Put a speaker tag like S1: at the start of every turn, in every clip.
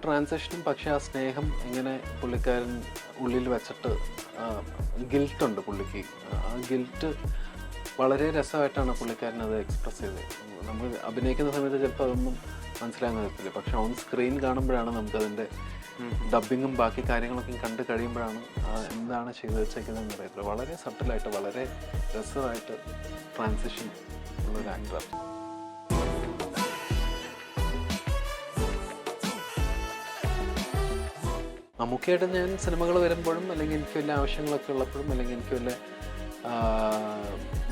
S1: ട്രാൻസിഷനും, പക്ഷേ ആ സ്നേഹം എങ്ങനെ പുള്ളിക്കാരൻ ഉള്ളിൽ വെച്ചിട്ട് ഗിൽട്ടുണ്ട് പുള്ളിക്ക്. ആ ഗിൽറ്റ് വളരെ രസമായിട്ടാണ് പുള്ളിക്കാരൻ അത് എക്സ്പ്രസ് ചെയ്തത്. നമ്മൾ അഭിനയിക്കുന്ന സമയത്ത് ചിലപ്പോൾ അതൊന്നും മനസ്സിലാകാൻ പറ്റില്ല, പക്ഷെ ഓൺ സ്ക്രീൻ കാണുമ്പോഴാണ് നമുക്കതിൻ്റെ ഡബ്ബിങ്ങും ബാക്കി കാര്യങ്ങളൊക്കെ കണ്ടു കഴിയുമ്പോഴാണ് എന്താണ് ചെയ്തു വെച്ചേക്കുന്നതെന്ന് അറിയത്തില്ല. വളരെ സട്ടിലായിട്ട് വളരെ രസമായിട്ട് ട്രാൻസിഷൻ ഉള്ളൊരു ആക്ടറാണ്. മമ്മൂക്കയായിട്ട് ഞാൻ സിനിമകൾ വരുമ്പോഴും, അല്ലെങ്കിൽ എനിക്ക് വല്ല ആവശ്യങ്ങളൊക്കെ ഉള്ളപ്പോഴും, അല്ലെങ്കിൽ എനിക്ക് വല്ല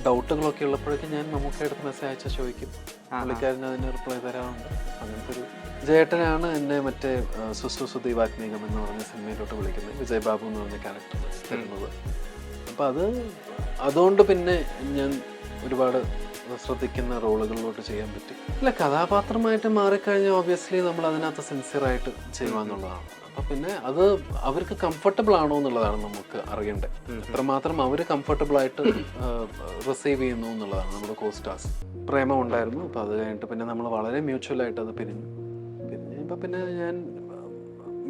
S1: ഡൗട്ടുകളൊക്കെ ഉള്ളപ്പോഴൊക്കെ ഞാൻ മമ്മൂക്കയുടെ മെസ്സേജ് അയച്ചാൽ ചോദിക്കും. പുള്ളിക്കാരന് അതിന് റിപ്ലൈ തരാറുണ്ട്. അങ്ങനത്തെ ഒരു ജേട്ടനാണ് എന്നെ മറ്റേ സുദീപാത്മീകം എന്ന് പറഞ്ഞ സിനിമയിലോട്ട് വിളിക്കുന്നത്, വിജയ് ബാബു എന്ന് പറഞ്ഞ ക്യാരക്ടർ വരുന്നത്. അപ്പം അതുകൊണ്ട് പിന്നെ ഞാൻ ഒരുപാട് ശ്രദ്ധിക്കുന്ന റോളുകളിലോട്ട് ചെയ്യാൻ പറ്റി. അല്ല, കഥാപാത്രമായിട്ട് മാറിക്കഴിഞ്ഞാൽ ഓബ്വിയസ്ലി നമ്മൾ അതിനകത്ത് സിൻസിയറായിട്ട് ചെയ്യുക എന്നുള്ളതാണ്. അപ്പം പിന്നെ അത് അവർക്ക് കംഫർട്ടബിൾ ആണോ എന്നുള്ളതാണ് നമുക്ക് അറിയേണ്ടത്. എത്രമാത്രം അവർ കംഫർട്ടബിളായിട്ട് റിസീവ് ചെയ്യുന്നു എന്നുള്ളതാണ് നമ്മുടെ കോസ്റ്റാസ്. പ്രേമം ഉണ്ടായിരുന്നു, അപ്പോൾ അത് കഴിഞ്ഞിട്ട് പിന്നെ നമ്മൾ വളരെ മ്യൂച്വലായിട്ട് അത് പിരിഞ്ഞു. ഇപ്പം പിന്നെ ഞാൻ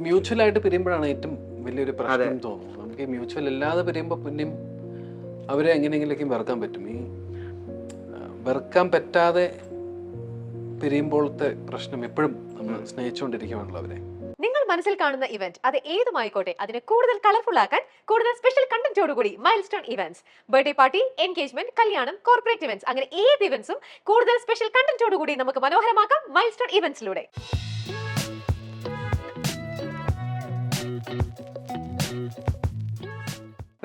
S1: മ്യൂച്വലായിട്ട് പിരിയുമ്പോഴാണ് ഏറ്റവും വലിയൊരു പ്രശ്നം തോന്നുന്നത്. നമുക്ക് ഈ മ്യൂച്വൽ ഇല്ലാതെ പിരിയുമ്പോൾ പിന്നെയും അവരെ എങ്ങനെയെങ്കിലേക്കും വെറുക്കാൻ പറ്റും. ഈ വെറുക്കാൻ പറ്റാതെ പിരിയുമ്പോഴത്തെ പ്രശ്നം എപ്പോഴും നമ്മൾ സ്നേഹിച്ചുകൊണ്ടിരിക്കുകയാണല്ലോ അവരെ.
S2: നിങ്ങൾ മനസ്സിൽ കാണുന്ന ഇവന്റ് അത് ഏതുമായിക്കോട്ടെ, അതിനെ കൂടുതൽ കളർഫുൾ ആക്കാൻ കൂടുതൽ സ്പെഷ്യൽ കണ്ടന്റോടുകൂടി milestone events, birthday party, engagement, കല്യാണം, കോർപ്പറേറ്റ് ഇവന്റ്സ്, അങ്ങനെ ഏത് ഇവന്റ്സും കൂടുതൽ സ്പെഷ്യൽ കണ്ടന്റോടുകൂടി നമുക്ക് മനോഹരമാക്കാം മൈൽസ്റ്റോൺ ഇവന്റ്സിലൂടെ.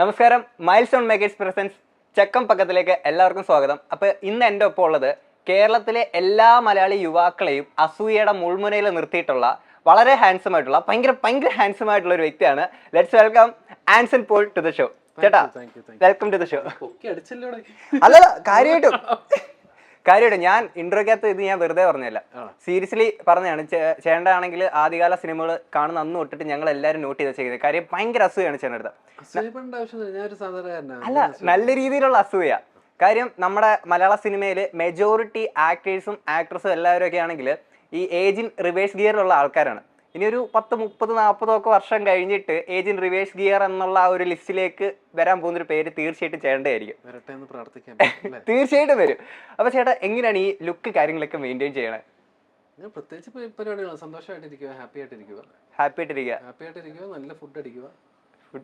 S3: നമസ്കാരം, മൈൽസ്റ്റോൺ മേക്കേഴ്സ് പ്രസൻസ് ചക്കം പക്കത്തിലേക്ക് എല്ലാവർക്കും സ്വാഗതം. അപ്പോൾ ഇന്ന് എൻ്റെ ഒപ്പം ഉള്ളത് കേരളത്തിലെ എല്ലാ മലയാളി യുവാക്കളെയും അസൂയയുടെ മുൾമുനയിൽ നിർത്തിയിട്ടുള്ള വളരെ ഹാൻസം ആയിട്ടുള്ള ഭയങ്കര ഹാൻസം ആയിട്ടുള്ള ഒരു വ്യക്തിയാണ്. Let's welcome Anson Paul to the show. ചേട്ടാ, വെൽക്കം ടു ദ ഷോ. അല്ല, കാര്യമായിട്ട് ഞാൻ ഇൻട്രോക്കകത്ത് ഇത് ഞാൻ വെറുതെ പറഞ്ഞല്ല, സീരിയസ്ലി പറഞ്ഞതാണ്. ചേണ്ടാണെങ്കിൽ ആദ്യകാല സിനിമകൾ കാണുന്ന അന്ന് തൊട്ടിട്ട് ഞങ്ങൾ എല്ലാവരും നോട്ട് ചെയ്ത് ചെയ്യുന്നത്. കാര്യം ഭയങ്കര അസൂയാണ് ചേട്ടൻ്റെ. അല്ല, നല്ല രീതിയിലുള്ള അസൂയ. കാര്യം നമ്മുടെ മലയാള സിനിമയിൽ മെജോറിറ്റി ആക്ടേഴ്സും ആക്ട്രസും എല്ലാവരും ഒക്കെ ആണെങ്കിൽ ഈ ഏജ് ഇൻ റിവേഴ്സ് ഗിയറിലുള്ള ആൾക്കാരാണ്. ഇനി ഒരു 10, 30, 40 വർഷം കഴിഞ്ഞിട്ട് ഏജ് ഇൻ റിവേഴ്സ് ഗിയർ എന്നുള്ള ആ ഒരു ലിസ്റ്റിലേക്ക് വരാൻ പോകുന്നൊരു പേര് തീർച്ചയായിട്ടും ചേട്ടനായിരിക്കും. തീർച്ചയായിട്ടും വരും. അപ്പൊ ചേട്ടാ, എങ്ങനെയാണ് ഈ ലുക്ക് കാര്യങ്ങളൊക്കെ മെയിൻറ്റെയിൻ ചെയ്യണേ?
S1: പ്രത്യേകിച്ച് പരിപാടികൾ സന്തോഷമായിട്ടിരിക്കുക, ഹാപ്പി ആയിട്ടിരിക്കുക, നല്ല ഫുഡ് അടിക്കുക,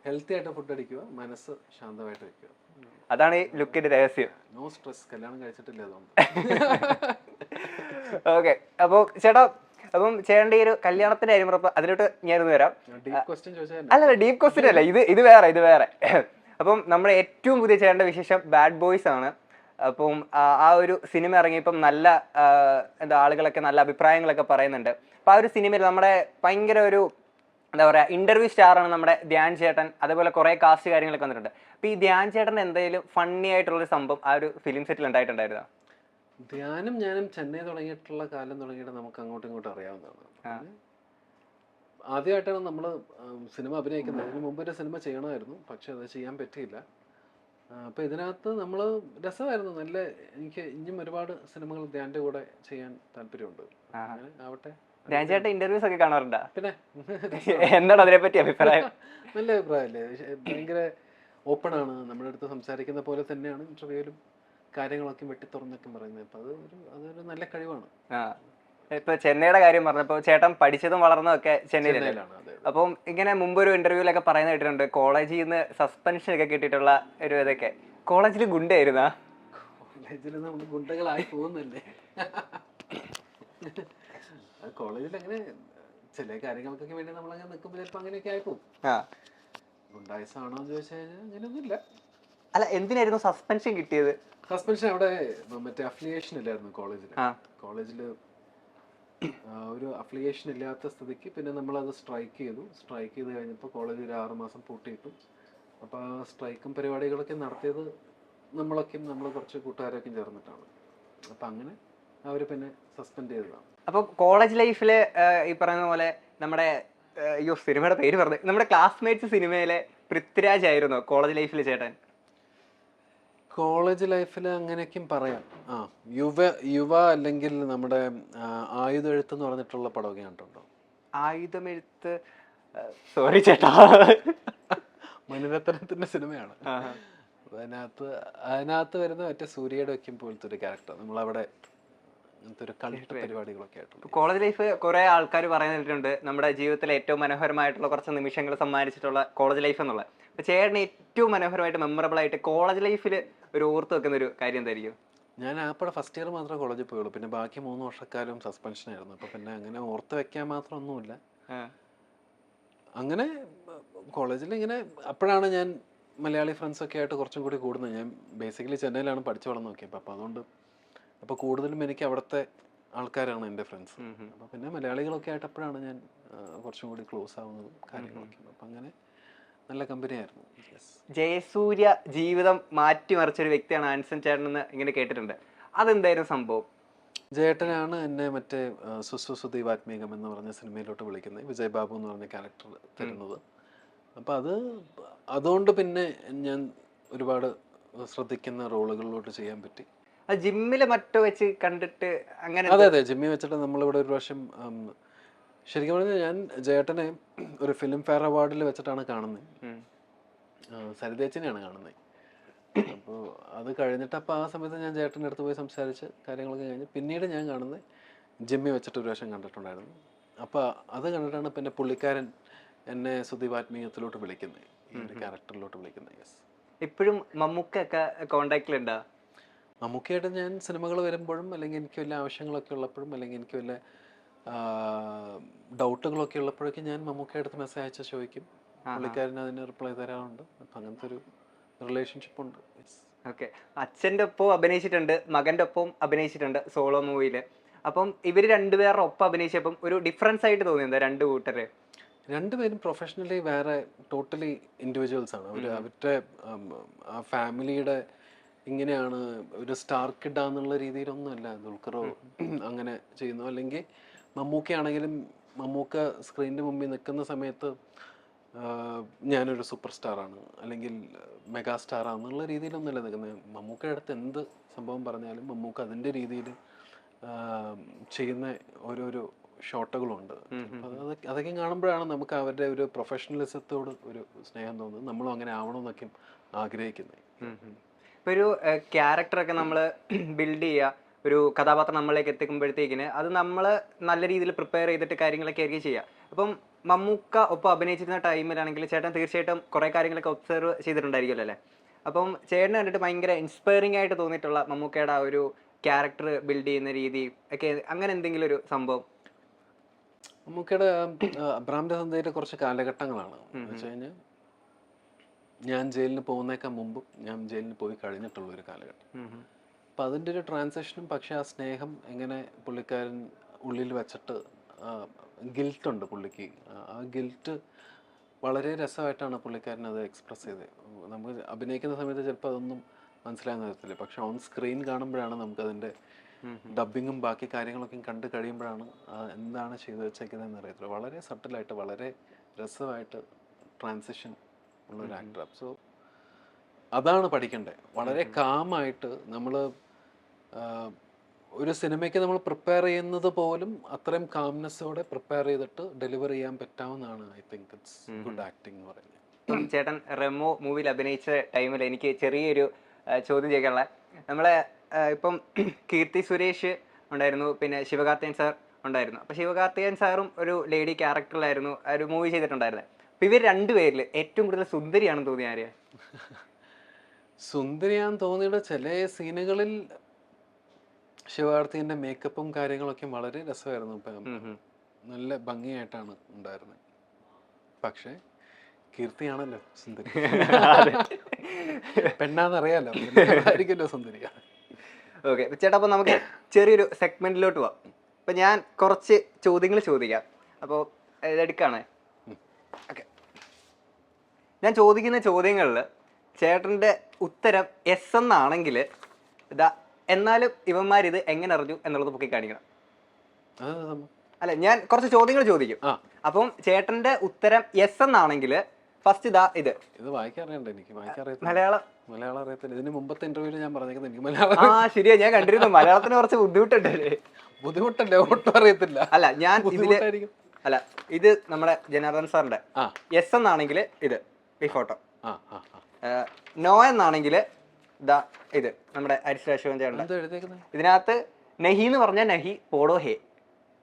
S1: ഹെൽത്തി ആയിട്ട് ഫുഡ് അടിക്കുക, മനസ്സ് ശാന്തമായിട്ടിരിക്കുക.
S3: അതാണ് ഈ ലുക്കിന്റെ രഹസ്യം.
S1: No stress. കല്യാണം കഴിച്ചിട്ടില്ല അതുകൊണ്ട്.
S3: ഓക്കെ. അപ്പോൾ ചേട്ടാ, അപ്പം ചേട്ടൻ്റെ ഈ ഒരു കല്യാണത്തിന്റെ കാര്യം പറഞ്ഞപ്പോൾ അതിലോട്ട് ഞാനൊന്ന് വരാം. അല്ലല്ല, ഡീപ് ക്വസ്റ്റ്യൻ അല്ല, ഇത് വേറെ. അപ്പം നമ്മുടെ ഏറ്റവും പുതിയ ചേട്ടൻ്റെ വിശേഷം ബാഡ് ബോയ്സ് ആണ്. അപ്പം ആ ഒരു സിനിമ ഇറങ്ങിയപ്പം നല്ല ആളുകളൊക്കെ നല്ല അഭിപ്രായങ്ങളൊക്കെ പറയുന്നുണ്ട്. അപ്പം ആ ഒരു സിനിമയിൽ നമ്മുടെ ഭയങ്കര ഒരു എന്താ പറയുക, ഇന്റർവ്യൂ സ്റ്റാറാണ് നമ്മുടെ ധ്യാൻ ചേട്ടൻ. അതേപോലെ കുറേ കാസ്റ്റ് കാര്യങ്ങളൊക്കെ വന്നിട്ടുണ്ട്. അപ്പം ഈ ധ്യാൻ ചേട്ടൻ എന്തെങ്കിലും ഫണ്ണി ആയിട്ടുള്ളൊരു സംഭവം ആ ഒരു ഫിലിം സെറ്റിൽ ഉണ്ടായിട്ടുണ്ടായിരുന്നോ?
S1: ധ്യാനും ഞാനും ചെന്നൈ തുടങ്ങിയിട്ടുള്ള കാലം തുടങ്ങിയിട്ട് നമുക്ക് അങ്ങോട്ടും ഇങ്ങോട്ടും അറിയാവുന്നതാണ്. ആദ്യമായിട്ടാണ് നമ്മൾ സിനിമ അഭിനയിക്കുന്നത്. അതിന് മുമ്പ് ഒരു സിനിമ ചെയ്യണമായിരുന്നു, പക്ഷെ അത് ചെയ്യാൻ പറ്റിയില്ല. അപ്പോൾ ഇതിനകത്ത് നമ്മൾ രസമായിരുന്നു. നല്ല, എനിക്ക് ഇനിയും ഒരുപാട് സിനിമകൾ ധ്യാൻ്റെ കൂടെ ചെയ്യാൻ താല്പര്യമുണ്ട്. ആവട്ടെ.
S3: ധ്യാൻ ചേട്ടൻ ഇന്റർവ്യൂസ് ഒക്കെ കാണാറുണ്ടോ?
S1: പിന്നെ
S3: എന്താണ് അതിനെപ്പറ്റി അഭിപ്രായം?
S1: നല്ല അഭിപ്രായമല്ലേ, ഭയങ്കര ഓപ്പണാണ്. നമ്മുടെ അടുത്ത് സംസാരിക്കുന്ന പോലെ തന്നെയാണ് ഇന്റർവ്യൂവിലും കാര്യങ്ങളൊക്കെ വെട്ടിത്തുറന്നൊക്കെ പറയുന്നത്. അപ്പം അതൊരു നല്ല കഴിവാണ്.
S3: ഇപ്പൊ ചെന്നൈയുടെ കാര്യം പറഞ്ഞപ്പോൾ ചേട്ടൻ പഠിച്ചതും വളർന്നതും ഒക്കെ ചെന്നൈയിലാണ്. അപ്പം ഇങ്ങനെ മുമ്പൊരു ഇന്റർവ്യൂലൊക്കെ പറയുന്ന കേട്ടിട്ടുണ്ട്, കോളേജിൽ നിന്ന് സസ്പെൻഷൻ ഒക്കെ കിട്ടിയിട്ടുള്ള ഒരു ഇതൊക്കെ. കോളേജിൽ ഗുണ്ടായിരുന്നാ?
S1: കോളേജിൽ നമ്മൾ ഗുണ്ടകളായി പോകുന്നല്ലേ. കോളേജിൽ അങ്ങനെ ചില കാര്യങ്ങൾക്കൊക്കെ വേണ്ടി നമ്മളങ്ങനെ നിൽക്കുമ്പോൾ ചിലപ്പോൾ അങ്ങനെയൊക്കെ ആയിപ്പോവും. ഗുണ്ടായിസാണോ എന്ന് ചോദിച്ചു കഴിഞ്ഞാൽ അങ്ങനെയൊന്നുമില്ല.
S3: അല്ല, എന്തിനായിരുന്നു സസ്പെൻഷൻ കിട്ടിയത്?
S1: സസ്പെൻഷൻ അവിടെ മറ്റേ അഫിലിയേഷൻ ഇല്ലായിരുന്നു കോളേജിൽ ഒരു അഫിലിയേഷൻ ഇല്ലാത്ത സ്ഥിതിക്ക് പിന്നെ നമ്മളത് സ്ട്രൈക്ക് ചെയ്ത് കഴിഞ്ഞപ്പോൾ കോളേജ് ഒരു 6 മാസം പൂട്ടിയിട്ടു. അപ്പോൾ ആ സ്ട്രൈക്കും പരിപാടികളൊക്കെ നടത്തിയത് നമ്മൾ കുറച്ച് കൂട്ടുകാരൊക്കെ ചേർന്നിട്ടാണ്. അപ്പം അങ്ങനെ അവർ പിന്നെ സസ്പെൻഡ് ചെയ്തതാണ്.
S3: അപ്പോൾ കോളേജ് ലൈഫിൽ ഈ പറയുന്ന പോലെ നമ്മുടെ സിനിമയുടെ പേര് പറഞ്ഞു, നമ്മുടെ ക്ലാസ്മേറ്റ്സ് സിനിമയിലെ പൃഥ്വിരാജ് ആയിരുന്നു കോളേജ് ലൈഫിൽ ചേട്ടൻ?
S1: കോളേജ് ലൈഫിൽ അങ്ങനെയൊക്കെയും പറയാം. യുവ അല്ലെങ്കിൽ നമ്മുടെ ആയുധെഴുത്ത് എന്ന് പറഞ്ഞിട്ടുള്ള പടമൊക്കെ കണ്ടിട്ടുണ്ടോ?
S3: ആയുധമെഴുത്ത്, സോറി ചേട്ടാ,
S1: മണിരത്നത്തിന്റെ സിനിമയാണ്. അതിനകത്ത് വരുന്ന മറ്റേ സൂര്യയുടെ വയ്ക്കും പോലത്തെ ഒരു ക്യാരക്ടർ നമ്മളവിടെ അങ്ങനത്തെ ഒരു കൾട്ട് പരിപാടികളൊക്കെ ആയിട്ടുണ്ട്.
S3: കോളേജ് ലൈഫ് കുറെ ആൾക്കാർ പറയുന്നിട്ടുണ്ട് നമ്മുടെ ജീവിതത്തിലെ ഏറ്റവും മനോഹരമായിട്ടുള്ള കുറച്ച് നിമിഷങ്ങൾ സമ്മാനിച്ചിട്ടുള്ള കോളേജ് ലൈഫ് എന്നുള്ളത്. അപ്പൊ ചേട്ടന് ഏറ്റവും മനോഹരമായിട്ട് മെമ്മറബിൾ ആയിട്ട് കോളേജ് ലൈഫിൽ ഒരു ഓർത്ത് വെക്കുന്ന ഒരു കാര്യം എന്തായിരിക്കും?
S1: ഞാൻ ആപ്പടെ ഫസ്റ്റ് ഇയർ മാത്രമേ കോളേജിൽ പോയുള്ളൂ. പിന്നെ ബാക്കി 3 വർഷക്കാലം സസ്പെൻഷൻ ആയിരുന്നു. അപ്പൊ പിന്നെ അങ്ങനെ ഓർത്ത് വെക്കാൻ മാത്രം ഒന്നുമില്ല. അങ്ങനെ കോളേജിൽ ഇങ്ങനെ അപ്പോഴാണ് ഞാൻ മലയാളി ഫ്രണ്ട്സൊക്കെ ആയിട്ട് കുറച്ചും കൂടി കൂടുന്നത്. ഞാൻ ബേസിക്കലി ചെന്നൈയിലാണ് പഠിച്ചു വളർന്നു നോക്കിയപ്പോൾ. അപ്പോൾ അതുകൊണ്ട് അപ്പോൾ കൂടുതലും എനിക്ക് അവിടുത്തെ ആൾക്കാരാണ് എൻ്റെ ഫ്രണ്ട്സ്. അപ്പോൾ പിന്നെ മലയാളികളൊക്കെ ആയിട്ട് അപ്പോഴാണ് ഞാൻ കുറച്ചും കൂടി ക്ലോസ് ആവുന്നതും കാര്യങ്ങളൊക്കെ. അപ്പം അങ്ങനെ നല്ല കമ്പനിയായിരുന്നു.
S3: ജയസൂര്യ ജീവിതം മാറ്റിമറിച്ചൊരു വ്യക്തിയാണ് ആൻസൺ ചേട്ടനെന്ന് ഇങ്ങനെ കേട്ടിട്ടുണ്ട്. അതെന്തായിരുന്നു സംഭവം?
S1: ജയേട്ടനാണ് എന്നെ മറ്റേ സുസുദീവാത്മീകം എന്ന് പറഞ്ഞ സിനിമയിലോട്ട് വിളിക്കുന്നത്. വിജയ് ബാബു എന്ന് പറഞ്ഞ ക്യാരക്ടർ തരുന്നത്. അപ്പം അതുകൊണ്ട് പിന്നെ ഞാൻ ഒരുപാട് ശ്രദ്ധിക്കുന്ന റോളുകളിലോട്ട് ചെയ്യാൻ പറ്റി.
S3: ജിമ്മില് മറ്റോ വെച്ച് കണ്ടിട്ട് അങ്ങനെ?
S1: അതെ, ജിമ്മിൽ വെച്ചിട്ട് നമ്മളിവിടെ ഒരു പ്രാവശ്യം ശരിക്കും പറഞ്ഞാൽ ഞാൻ ജയേട്ടനെ ഒരു ഫിലിം ഫെയർ അവാർഡിൽ വെച്ചിട്ടാണ് കാണുന്നത്. സരിതേച്ചിനെയാണ് കാണുന്നത്. അപ്പോൾ അത് കഴിഞ്ഞിട്ട് അപ്പോൾ ആ സമയത്ത് ഞാൻ ജയേട്ടൻ്റെ അടുത്ത് പോയി സംസാരിച്ച് കാര്യങ്ങളൊക്കെ കഴിഞ്ഞ് പിന്നീട് ഞാൻ കാണുന്നത് ജിമ്മിൽ വെച്ചിട്ട് ഒരു പ്രാവശ്യം കണ്ടിട്ടുണ്ടായിരുന്നു. അപ്പോൾ അത് കണ്ടിട്ടാണ് പിന്നെ പുള്ളിക്കാരൻ എന്നെ സുദീപാത്മീയത്തിലോട്ട് വിളിക്കുന്നത്, ഈ ഒരു ക്യാരക്ടറിലോട്ട് വിളിക്കുന്നത്. യെസ്.
S3: ഇപ്പോഴും മമ്മൂക്കൊക്കെ കോണ്ടാക്റ്റിലുണ്ടോ?
S1: മമ്മൂക്കയായിട്ട് ഞാൻ സിനിമകൾ വരുമ്പോഴും അല്ലെങ്കിൽ എനിക്ക് വല്ല ആവശ്യങ്ങളൊക്കെ ഉള്ളപ്പോഴും അല്ലെങ്കിൽ എനിക്ക് വല്ല ഡൗട്ടുകളൊക്കെ ഉള്ളപ്പോഴൊക്കെ ഞാൻ മമ്മൂക്കയുടെ മെസ്സേജ് അയച്ചാൽ ചോദിക്കും. പുള്ളിക്കാരൻ അതിന് റിപ്ലൈ തരാറുണ്ട്. അപ്പം അങ്ങനത്തെ ഒരു റിലേഷൻഷിപ്പ് ഉണ്ട്.
S3: ഓക്കെ. അച്ഛൻ്റെ ഒപ്പം അഭിനയിച്ചിട്ടുണ്ട്, മകൻ്റെ ഒപ്പം അഭിനയിച്ചിട്ടുണ്ട് സോളോ മൂവിയിൽ. അപ്പം ഇവർ രണ്ടുപേരുടെ ഒപ്പം അഭിനയിച്ചപ്പം ഒരു ഡിഫറൻസ് ആയിട്ട് തോന്നിയത് രണ്ട് കൂട്ടര്?
S1: രണ്ടുപേരും പ്രൊഫഷണലി വേറെ ടോട്ടലി ഇൻഡിവിജ്വൽസ് ആണ്. അവരുടെ ആ ഫാമിലിയുടെ ഇങ്ങനെയാണ് ഒരു സ്റ്റാർ കിഡാന്നുള്ള രീതിയിലൊന്നുമല്ല ദുൽഖറോ അങ്ങനെ ചെയ്യുന്നു. അല്ലെങ്കിൽ മമ്മൂക്കയാണെങ്കിലും മമ്മൂക്ക സ്ക്രീനിൻ്റെ മുമ്പിൽ നിൽക്കുന്ന സമയത്ത് ഞാനൊരു സൂപ്പർ സ്റ്റാറാണ് അല്ലെങ്കിൽ മെഗാ സ്റ്റാറാണെന്നുള്ള രീതിയിലൊന്നുമല്ല നിൽക്കുന്നത്. മമ്മൂക്കയുടെ അടുത്ത് എന്ത് സംഭവം പറഞ്ഞാലും മമ്മൂക്ക അതിൻ്റെ രീതിയിൽ ചെയ്യുന്ന ഓരോരോ ഷോട്ടുകളുണ്ട്. അതൊക്കെ കാണുമ്പോഴാണ് നമുക്ക് അവരുടെ ഒരു പ്രൊഫഷണലിസത്തോട് ഒരു സ്നേഹം തോന്നുന്നത്. നമ്മളും അങ്ങനെ ആവണമെന്നൊക്കെ ആഗ്രഹിക്കുന്നത്.
S3: ഇപ്പോൾ ഒരു ക്യാരക്ടറൊക്കെ നമ്മൾ ബിൽഡ് ചെയ്യുക, ഒരു കഥാപാത്രം നമ്മളിലേക്ക് എത്തിക്കുമ്പോഴത്തേക്കിന് അത് നമ്മൾ നല്ല രീതിയിൽ പ്രിപ്പയർ ചെയ്തിട്ട് കാര്യങ്ങളൊക്കെ ആയിരിക്കും ചെയ്യുക. അപ്പം മമ്മൂക്ക ഒപ്പം അഭിനയിച്ചിരുന്ന ടൈമിലാണെങ്കിൽ ചേട്ടൻ തീർച്ചയായിട്ടും കുറേ കാര്യങ്ങളൊക്കെ ഒബ്സർവ് ചെയ്തിട്ടുണ്ടായിരിക്കുമല്ലോ അല്ലേ? അപ്പം ചേട്ടനെ കണ്ടിട്ട് ഭയങ്കര ഇൻസ്പയറിംഗ് ആയിട്ട് തോന്നിയിട്ടുള്ള മമ്മൂക്കയുടെ ആ ഒരു ക്യാരക്ടർ ബിൽഡ് ചെയ്യുന്ന രീതി ഒക്കെ അങ്ങനെ എന്തെങ്കിലും ഒരു സംഭവം?
S1: മമ്മൂക്കയുടെ അബ്രാം സന്ധ്യയിലെ കുറച്ച് കാലഘട്ടങ്ങളാണ് എന്ന് വെച്ച് കഴിഞ്ഞാൽ ഞാൻ ജയിലിന് പോകുന്നേക്കാൾ മുമ്പും ഞാൻ ജയിലിന് പോയി കഴിഞ്ഞിട്ടുള്ളൊരു കാലഘട്ടം. അപ്പം അതിൻ്റെ ഒരു ട്രാൻസാക്ഷനും പക്ഷേ ആ സ്നേഹം എങ്ങനെ പുള്ളിക്കാരൻ ഉള്ളിൽ വെച്ചിട്ട് ഗിൽട്ടുണ്ട് പുള്ളിക്ക്. ആ ഗിൽറ്റ് വളരെ രസമായിട്ടാണ് പുള്ളിക്കാരൻ അത് എക്സ്പ്രസ് ചെയ്തത്. നമ്മൾ അഭിനയിക്കുന്ന സമയത്ത് ചിലപ്പോൾ അതൊന്നും മനസ്സിലാകാൻ തരത്തില്ല. പക്ഷെ ഓൺ സ്ക്രീൻ കാണുമ്പോഴാണ് നമുക്കതിൻ്റെ ഡബിങ്ങും ബാക്കി കാര്യങ്ങളൊക്കെ കണ്ട് കഴിയുമ്പോഴാണ് എന്താണ് ചെയ്തു വെച്ചേക്കുന്നതെന്ന് അറിയത്തില്ല. വളരെ സട്ടിലായിട്ട് വളരെ രസമായിട്ട് ട്രാൻസിഷൻ ഉള്ളൊരു ആക്ടർ. സോ അതാണ് പഠിക്കേണ്ടത്. വളരെ കാമായിട്ട് നമ്മൾ ഒരു സിനിമയ്ക്ക് നമ്മൾ പ്രിപ്പയർ ചെയ്യുന്നത് പോലും അത്രയും കാംനെസ്സോടെ പ്രിപ്പയർ ചെയ്തിട്ട് ഡെലിവർ ചെയ്യാൻ പറ്റാവുന്നതാണ്. I think it's good acting എന്ന് പറയുന്നത്.
S3: ചേട്ടൻ റെമോ മൂവിയിൽ അഭിനയിച്ച ടൈമിൽ എനിക്ക് ചെറിയൊരു ചോദ്യം ചോദിക്കാനുള്ള, നമ്മളെ ഇപ്പം കീർത്തി സുരേഷ് ഉണ്ടായിരുന്നു, പിന്നെ ശിവകാർത്തികൻ സാർ ഉണ്ടായിരുന്നു. അപ്പോൾ ശിവകാർത്തികൻ സാറും ഒരു ലേഡി ക്യാരക്ടറിലായിരുന്നു ഒരു മൂവി ചെയ്തിട്ടുണ്ടായിരുന്നത്. അപ്പോൾ ഇവർ രണ്ടുപേരിൽ ഏറ്റവും കൂടുതൽ സുന്ദരിയാണെന്ന് തോന്നിയ ആരെയാ?
S1: സുന്ദരിയാന്ന് തോന്നിയുടെ ചില സീനുകളിൽ ശിവകാർത്തികൻ്റെ മേക്കപ്പും കാര്യങ്ങളൊക്കെ വളരെ രസമായിരുന്നു. ഇപ്പം നല്ല ഭംഗിയായിട്ടാണ് ഉണ്ടായിരുന്നത്. പക്ഷേ കീർത്തിയാണല്ലോ സുന്ദരി. പെണ്ണാന്നറിയാലോ, ആയിരിക്കുമല്ലോ സുന്ദരിയാ.
S3: ഓക്കെ ചേട്ടാ, അപ്പോൾ നമുക്ക് ചെറിയൊരു സെഗ്മെന്റിലോട്ട് പോവാം. അപ്പം ഞാൻ കുറച്ച് ചോദ്യങ്ങൾ ചോദിക്കാം. അപ്പോൾ ഇതെടുക്കാണ്. ഓക്കെ. ഞാൻ ചോദിക്കുന്ന ചോദ്യങ്ങളിൽ ചേട്ടൻ്റെ ഉത്തരം എസ് എന്നാണെങ്കിൽ ഇതാ, എന്നാലും ഇവന്മാരിത് എങ്ങനെ അറിഞ്ഞു എന്നുള്ളത് പൊക്കി കാണിക്കണം. അല്ല, ഞാൻ കുറച്ച് ചോദ്യങ്ങൾ ചോദിക്കും. അപ്പം ചേട്ടൻ്റെ ഉത്തരം എസ് എന്നാണെങ്കിൽ ഫസ്റ്റ് ഇതാ, ഇത്
S1: വായിക്കാൻ അറിയണ്ട എനിക്ക്.
S3: മലയാളം
S1: അറിയത്തില്ല. ഇതിന് മുമ്പത്തെ ഇന്റർവ്യൂവിൽ ഞാൻ പറഞ്ഞേക്കുന്നത് എനിക്ക് മലയാളം.
S3: ശരിയാ, ഞാൻ കണ്ടിരുന്നു. മലയാളത്തിന് കുറച്ച് ബുദ്ധിമുട്ടുണ്ടല്ലേ?
S1: ബുദ്ധിമുട്ടല്ലേ, ഒട്ടും അറിയത്തില്ല.
S3: അല്ല, ഞാൻ അല്ല ഇത് നമ്മുടെ ജനാർദ്ദൻ സാറിന്റെ
S1: ആ
S3: യെസ് എന്നാണെങ്കിൽ ഇത് ഈ ഫോട്ടോ,
S1: ആ ആ ആ
S3: നോ എന്നാണെങ്കിൽ ഇതാ ഇത് നമ്മുടെ അരിസ്റ്റോ അശോകൻ ചേട്ടൻ്റെ.
S1: എന്താ എഴുതിയേക്കുന്നത്?
S3: ഇതിനകത്ത് നഹി എന്ന് പറഞ്ഞാൽ നഹി പോടോ ഹേ.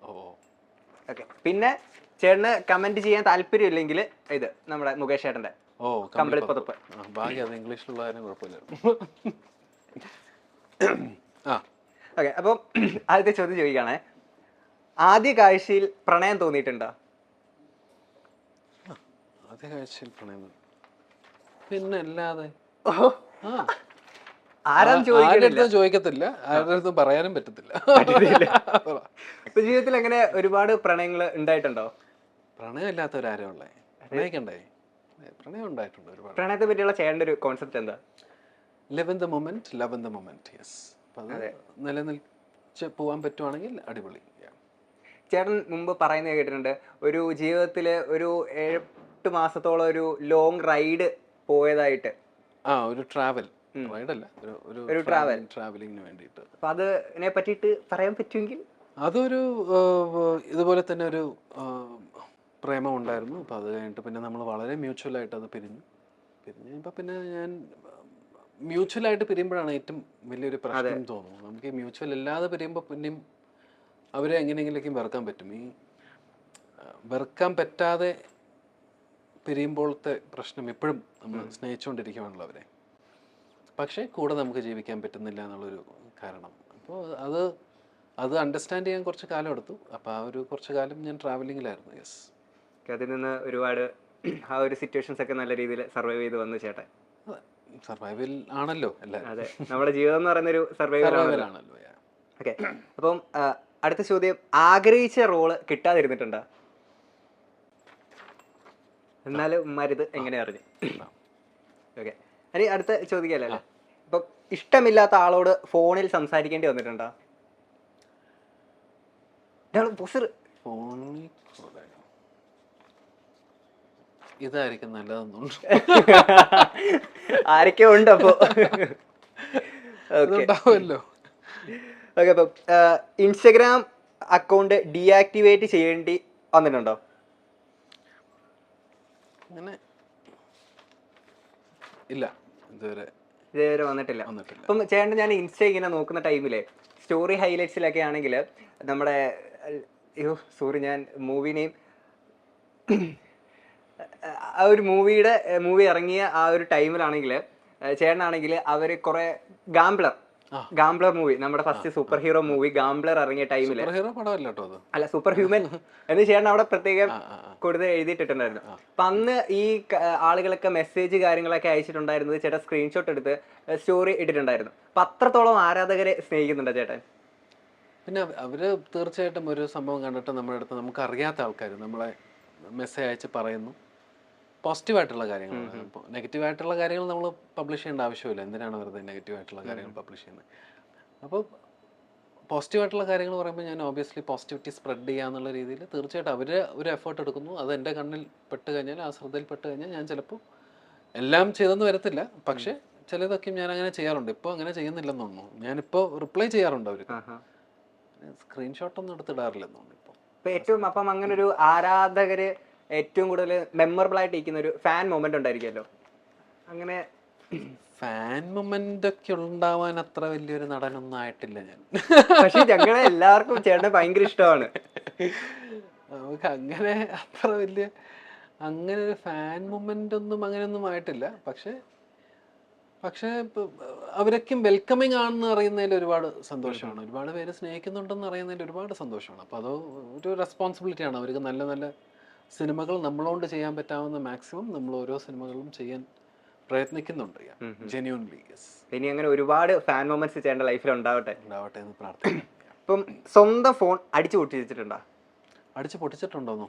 S1: ഓ
S3: ഓക്കെ, പിന്നെ ചേട്ടന് കമന്റ് ചെയ്യാൻ താല്പര്യം ഇല്ലെങ്കിൽ ഇത് നമ്മുടെ മുകേഷ് ചേട്ടന്റെ
S1: ഓ
S3: കമ്പിളിപ്പതപ്പ്.
S1: ഭാഗ്യം അത് ഇംഗ്ലീഷിലുള്ള കാര്യം കുഴപ്പമില്ല. ആ
S3: ഓക്കെ, അപ്പം ആദ്യത്തെ ചോദ്യം ചോദിക്കുകയാണേ, ആദ്യ കാഴ്ചയിൽ പ്രണയം തോന്നിയിട്ടുണ്ടോ?
S1: അതേ കാഴ്ചയിൽ പ്രണയം പിന്നെ അല്ലാതെ
S3: ആരും
S1: ചോദിക്കത്തില്ല, ആരുടെ അടുത്തും പറയാനും പറ്റത്തില്ല.
S3: ഇപ്പൊ ജീവിതത്തിൽ അങ്ങനെ ഒരുപാട് പ്രണയങ്ങൾ ഉണ്ടായിട്ടുണ്ടോ?
S1: പ്രണയം ഇല്ലാത്തവരാരും ഉള്ളേ? പ്രണയിക്കണ്ടേ? പ്രണയം ഉണ്ടായിട്ടുണ്ട് ഒരുപാട്.
S3: പ്രണയത്തെ പറ്റിയുള്ള ചേട്ടൻ്റെ ഒരു കോൺസെപ്റ്റ് എന്താ?
S1: Live in the moment, love in the moment. Yes, അത് നിലനിൽച്ച് പോകാൻ പറ്റുവാണെങ്കിൽ അടിപൊളി.
S3: ചേട്ടൻ മുമ്പ് പറയുന്നത് കേട്ടിട്ടുണ്ട്, ഒരു ജീവിതത്തില് ഒരു 8 മാസത്തോളം ഒരു ലോങ് റൈഡ് പോയതായിട്ട്.
S1: ഒരു ട്രാവൽ റൈഡല്ല, ഒരു ട്രാവലിങ്ങിന് വേണ്ടിയിട്ട്.
S3: അപ്പൊ അതിനെ പറ്റിയിട്ട് പറയാൻ പറ്റുമെങ്കിൽ?
S1: അതൊരു ഇതുപോലെ തന്നെ ഒരു പ്രേമം ഉണ്ടായിരുന്നു. അപ്പോൾ അത് കഴിഞ്ഞിട്ട് പിന്നെ നമ്മൾ വളരെ മ്യൂച്വലായിട്ട് അത് പിരിഞ്ഞു കഴിയുമ്പോൾ പിന്നെ ഞാൻ മ്യൂച്വലായിട്ട് പിരിയുമ്പോഴാണ് ഏറ്റവും വലിയൊരു പ്രശ്നം തോന്നുന്നത്. നമുക്ക് ഈ മ്യൂച്വൽ ഇല്ലാതെ പിരിയുമ്പോൾ പിന്നെയും അവരെ എങ്ങനെയെങ്കിലേക്കും വെറുക്കാൻ പറ്റും. ഈ വെറുക്കാൻ പറ്റാതെ പിരിയുമ്പോഴത്തെ പ്രശ്നം എപ്പോഴും നമ്മൾ സ്നേഹിച്ചുകൊണ്ടിരിക്കുകയാണല്ലോ അവരെ, പക്ഷേ കൂടെ നമുക്ക് ജീവിക്കാൻ പറ്റുന്നില്ല എന്നുള്ളൊരു കാരണം. അപ്പോൾ അത് അണ്ടർസ്റ്റാൻഡ് ചെയ്യാൻ കുറച്ച് കാലം എടുത്തു. അപ്പോൾ ആ ഒരു കുറച്ച് കാലം ഞാൻ ട്രാവലിങ്ങിലായിരുന്നു. യെസ്,
S3: അതിൽ നിന്ന് ഒരുപാട് ആ ഒരു സിറ്റുവേഷൻസ് ഒക്കെ നല്ല രീതിയിൽ സർവൈവ് ചെയ്ത് വന്നു ചേട്ടൻ.
S1: സർവൈവൽ ആണല്ലോ എല്ലാവരും.
S3: അതെ, നമ്മുടെ ജീവിതം എന്ന് പറയുന്ന ഒരു സർവൈവൽ
S1: ആണല്ലോ.
S3: ഓക്കെ, അപ്പം അടുത്ത ചോദ്യം, ആഗ്രഹിച്ച റോള് കിട്ടാതിരുന്നിട്ടുണ്ടോ? എന്നാലും മരുത് എങ്ങനെ അറിഞ്ഞു? ഓക്കെ, അനി അടുത്ത ചോദിക്കല്ലേ, ഇപ്പൊ ഇഷ്ടമില്ലാത്ത ആളോട് ഫോണിൽ സംസാരിക്കേണ്ടി വന്നിട്ടുണ്ടോ?
S1: ഇതായിരിക്കും നല്ലതെന്നുണ്ട്.
S3: ആരൊക്കെ ഉണ്ട് അപ്പൊ?
S1: ഉണ്ടാവുമല്ലോ.
S3: ഓക്കെ, അപ്പം ഇൻസ്റ്റഗ്രാം അക്കൗണ്ട് ഡീആക്ടിവേറ്റ് ചെയ്യേണ്ടി വന്നിട്ടുണ്ടോ?
S1: അങ്ങനെ ഇല്ല, ഇതുവരെ
S3: വന്നിട്ടില്ല. അപ്പം ചേട്ടൻ, ഞാൻ ഇൻസ്റ്റ ഇങ്ങനെ നോക്കുന്ന ടൈമില് സ്റ്റോറി ഹൈലൈറ്റ്സിലൊക്കെ ആണെങ്കിൽ നമ്മുടെ സോറി ഞാൻ മൂവി നെയിം ആ ഒരു മൂവി ഇറങ്ങിയ ആ ഒരു ടൈമിലാണെങ്കിൽ ചേട്ടനാണെങ്കിൽ അവർ കുറെ ഗാംബ്ലർ മൂവി, നമ്മുടെ first super hero movie gambler ഇറങ്ങിയ ടൈമില്, അല്ല സൂപ്പർ ഹ്യൂമൻ എന്ന് ചേട്ടൻ അവിടെ പ്രത്യേകം കൂടുതൽ എഴുതിയിട്ടുണ്ടായിരുന്നു. അപ്പൊ അന്ന് ഈ ആളുകളൊക്കെ മെസ്സേജ് കാര്യങ്ങളൊക്കെ അയച്ചിട്ടുണ്ടായിരുന്നത് ചേട്ടൻ സ്ക്രീൻഷോട്ട് എടുത്ത് സ്റ്റോറി ഇട്ടിട്ടുണ്ടായിരുന്നു. അപ്പൊ അത്രത്തോളം ആരാധകരെ സ്നേഹിക്കുന്നുണ്ടോ ചേട്ടൻ?
S1: പിന്നെ അവര് തീർച്ചയായിട്ടും ഒരു സംഭവം കണ്ടിട്ട് നമ്മുടെ അടുത്ത് നമുക്ക് അറിയാത്ത ആൾക്കാർ നമ്മളെ മെസ്സേജ് അയച്ച് പറയുന്നു പോസിറ്റീവായിട്ടുള്ള കാര്യങ്ങളാണ്. ഇപ്പോൾ നെഗറ്റീവായിട്ടുള്ള കാര്യങ്ങൾ നമ്മൾ പബ്ലിഷ് ചെയ്യേണ്ട ആവശ്യമില്ല. എന്തിനാണ് വെറുതെ നെഗറ്റീവായിട്ടുള്ള കാര്യങ്ങൾ പബ്ലിഷ് ചെയ്യുന്നത്? അപ്പോൾ പോസിറ്റീവായിട്ടുള്ള കാര്യങ്ങൾ പറയുമ്പോൾ ഞാൻ ഓബിയസ്ലി പോസിറ്റിവിറ്റി സ്പ്രെഡ് ചെയ്യുക എന്നുള്ള രീതിയിൽ തീർച്ചയായിട്ടും അവർ ഒരു എഫേർട്ട് എടുക്കുന്നു. അത് എൻ്റെ കണ്ണിൽ പെട്ട് കഴിഞ്ഞാൽ, ആ ശ്രദ്ധയിൽ പെട്ട് കഴിഞ്ഞാൽ ഞാൻ ചിലപ്പോൾ എല്ലാം ചെയ്തെന്ന് വരത്തില്ല, പക്ഷേ ചിലതൊക്കെ ഞാൻ അങ്ങനെ ചെയ്യാറുണ്ട്. ഇപ്പോൾ അങ്ങനെ ചെയ്യുന്നില്ലെന്ന് തോന്നുന്നു. ഞാനിപ്പോൾ റിപ്ലൈ ചെയ്യാറുണ്ട് അവർക്ക്, സ്ക്രീൻഷോട്ടൊന്നും എടുത്തിടാറില്ലെന്ന് തോന്നുന്നു ഇപ്പോൾ.
S3: ഏറ്റവും അപ്പം അങ്ങനെ ഒരു ആരാധകര് ഏറ്റവും കൂടുതൽ മെമ്മറബിൾ ആയിട്ട് ഇരിക്കുന്ന ഒരു ഫാൻ മൊമെന്റ് ഉണ്ടായിരിക്കുമല്ലോ, അങ്ങനെ
S1: ഫാൻ മൊമെന്റ് ഒക്കെ ഉണ്ടാവാൻ അത്ര വലിയൊരു നടനൊന്നും ആയിട്ടില്ല ഞാൻ.
S3: പക്ഷെ ഞങ്ങളെ എല്ലാവർക്കും ചേട്ടനെ ഭയങ്കര ഇഷ്ടമാണ്.
S1: നമുക്ക് അങ്ങനെ അത്ര വലിയ അങ്ങനെ ഒരു ഫാൻ മൊമെന്റ് ഒന്നും അങ്ങനെയൊന്നും ആയിട്ടില്ല. പക്ഷെ അവരൊക്കെ വെൽക്കമിങ് ആണെന്ന് അറിയുന്നതിൽ ഒരുപാട് സന്തോഷമാണ്. ഒരുപാട് പേര് സ്നേഹിക്കുന്നുണ്ടെന്ന് അറിയുന്നതിൽ ഒരുപാട് സന്തോഷമാണ്. അപ്പോൾ അത് ഒരു റെസ്പോൺസിബിലിറ്റിയാണ്. അവർക്ക് നല്ല നല്ല സിനിമകൾ നമ്മളോണ്ട് ചെയ്യാൻ പറ്റാവുന്ന മാക്സിമം നമ്മൾ ഓരോ സിനിമകളും ചെയ്യാൻ പ്രയത്നിക്കുന്നുണ്ട്. ജെന്യൂൻലി.
S3: ഇനി അങ്ങനെ ഒരുപാട് ഫാൻ മൊമെന്റ്സ് ചേട്ടൻ്റെ ലൈഫിൽ ഉണ്ടാവട്ടെ
S1: എന്ന് പ്രാർത്ഥിക്കുന്നു.
S3: ഇപ്പം സ്വന്തം ഫോൺ അടിച്ചു പൊട്ടിച്ചിട്ടുണ്ടോ?
S1: അടിച്ചു പൊട്ടിച്ചിട്ടുണ്ടോന്നോ?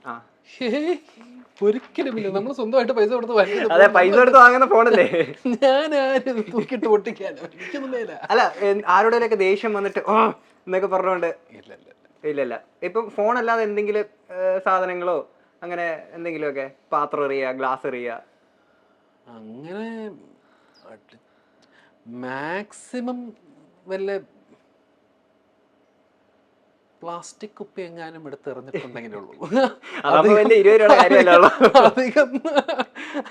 S1: ഒരിക്കലുമില്ല. നമ്മൾ സ്വന്തമായിട്ട് പൈസ കൊടുത്ത്
S3: വാങ്ങുന്ന ഫോണല്ലേ.
S1: ഞാൻ ആരും തൂക്കിട്ട് പൊട്ടിക്കാനോ എനിക്കൊന്നും മേല.
S3: അല്ല, ആരുടെയൊക്കെ ദേഷ്യം വന്നിട്ട് എന്നൊക്കെ പറഞ്ഞോണ്ട്? ഇല്ലല്ല. ഇപ്പം ഫോൺ അല്ലാതെ എന്തെങ്കിലും സാധനങ്ങളോ അങ്ങനെ എന്തെങ്കിലുമൊക്കെ, പാത്രം എറിയുക, ഗ്ലാസ് എറിയുക,
S1: അങ്ങനെ മാക്സിമം വല്ല പ്ലാസ്റ്റിക് കുപ്പി എങ്ങാനും എടുത്തെറിഞ്ഞിട്ടുണ്ടെങ്കിലേ ഉള്ളൂ. അധികം